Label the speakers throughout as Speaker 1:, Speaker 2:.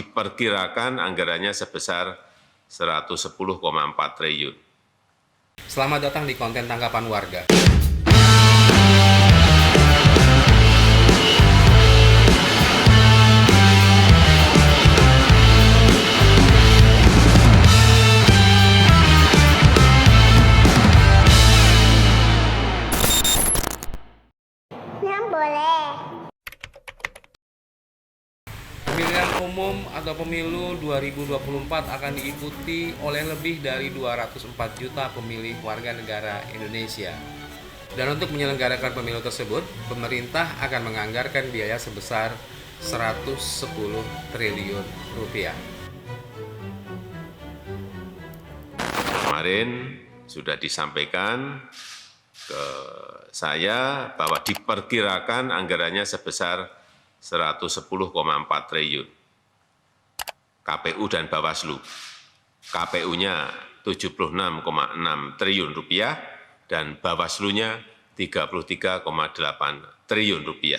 Speaker 1: Diperkirakan anggarannya sebesar 110,4 triliun.
Speaker 2: Selamat datang di konten tanggapan warga.
Speaker 3: Yang boleh.
Speaker 2: Pemilihan umum atau pemilu 2024 akan diikuti oleh lebih dari 204 juta pemilih warga negara Indonesia. Dan untuk menyelenggarakan pemilu tersebut, pemerintah akan menganggarkan biaya sebesar 110 triliun rupiah.
Speaker 1: Kemarin sudah disampaikan ke saya bahwa diperkirakan anggarannya sebesar 110,4 triliun. KPU dan Bawaslu. KPU-nya 76,6 triliun rupiah dan Bawaslu-nya 33,8 triliun rupiah.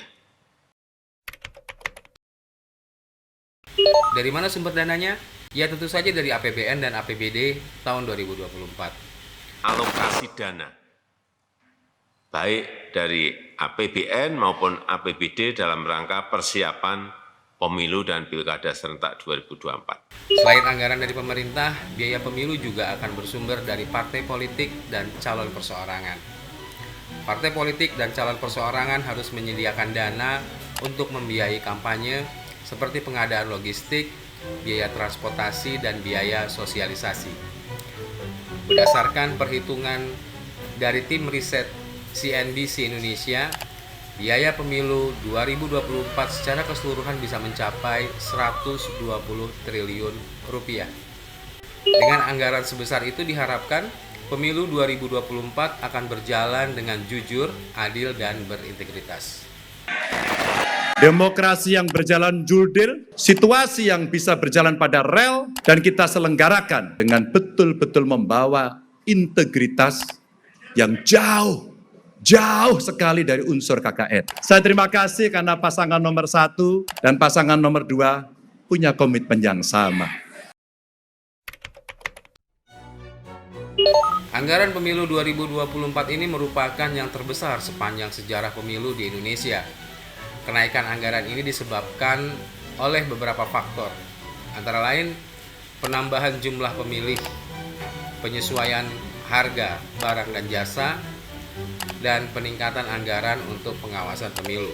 Speaker 2: Dari mana sumber dananya? Ya tentu saja dari APBN dan APBD tahun 2024.
Speaker 1: Alokasi dana, baik dari APBN maupun APBD dalam rangka persiapan pemilu dan pilkada serentak 2024.
Speaker 2: Selain anggaran dari pemerintah, biaya pemilu juga akan bersumber dari partai politik dan calon perseorangan. Partai politik dan calon perseorangan harus menyediakan dana untuk membiayai kampanye seperti pengadaan logistik, biaya transportasi, dan biaya sosialisasi. Berdasarkan perhitungan dari tim riset CNBC Indonesia, biaya pemilu 2024 secara keseluruhan bisa mencapai 120 triliun rupiah. Dengan anggaran sebesar itu diharapkan pemilu 2024 akan berjalan dengan jujur, adil, dan berintegritas.
Speaker 4: Demokrasi yang berjalan jurdil, situasi yang bisa berjalan pada rel, dan kita selenggarakan dengan betul-betul membawa integritas yang jauh sekali dari unsur KKN. Saya terima kasih karena pasangan nomor 1 dan pasangan nomor 2 punya komitmen yang sama.
Speaker 2: Anggaran pemilu 2024 ini merupakan yang terbesar sepanjang sejarah pemilu di Indonesia. Kenaikan anggaran ini disebabkan oleh beberapa faktor, antara lain penambahan jumlah pemilih, penyesuaian harga barang dan jasa, dan peningkatan anggaran untuk pengawasan pemilu.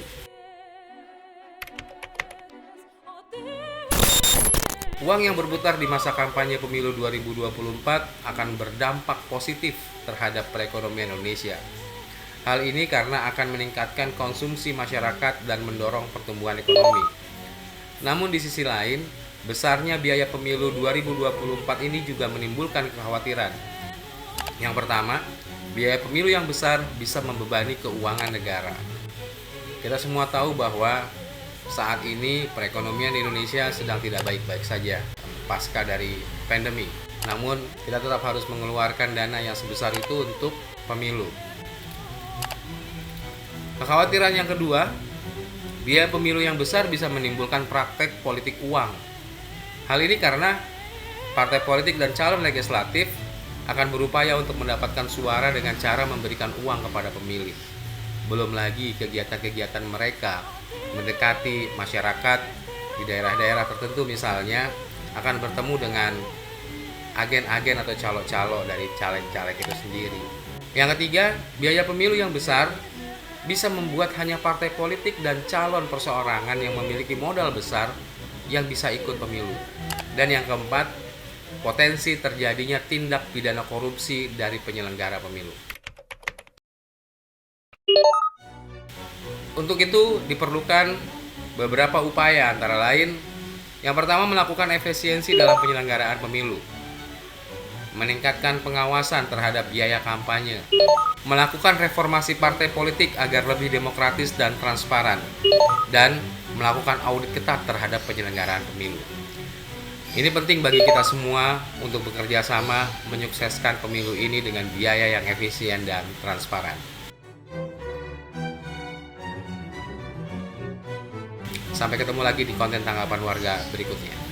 Speaker 2: Uang yang berputar di masa kampanye pemilu 2024 akan berdampak positif terhadap perekonomian Indonesia. Hal ini karena akan meningkatkan konsumsi masyarakat dan mendorong pertumbuhan ekonomi. Namun di sisi lain, besarnya biaya pemilu 2024 ini juga menimbulkan kekhawatiran. Yang pertama, biaya pemilu yang besar bisa membebani keuangan negara. Kita semua tahu bahwa saat ini perekonomian di Indonesia sedang tidak baik-baik saja pasca dari pandemi. Namun, kita tetap harus mengeluarkan dana yang sebesar itu untuk pemilu. Kekhawatiran yang kedua, biaya pemilu yang besar bisa menimbulkan praktek politik uang. Hal ini karena partai politik dan calon legislatif akan berupaya untuk mendapatkan suara dengan cara memberikan uang kepada pemilih. Belum lagi kegiatan-kegiatan mereka mendekati masyarakat di daerah-daerah tertentu misalnya akan bertemu dengan agen-agen atau calo-calo dari caleg-caleg itu sendiri. Yang ketiga, biaya pemilu yang besar bisa membuat hanya partai politik dan calon perseorangan yang memiliki modal besar yang bisa ikut pemilu. Dan yang keempat, potensi terjadinya tindak pidana korupsi dari penyelenggara pemilu. Untuk itu diperlukan beberapa upaya, antara lain yang pertama melakukan efisiensi dalam penyelenggaraan pemilu, meningkatkan pengawasan terhadap biaya kampanye, melakukan reformasi partai politik agar lebih demokratis dan transparan, dan melakukan audit ketat terhadap penyelenggaraan pemilu. Ini penting bagi kita semua untuk bekerja sama menyukseskan pemilu ini dengan biaya yang efisien dan transparan. Sampai ketemu lagi di konten tanggapan warga berikutnya.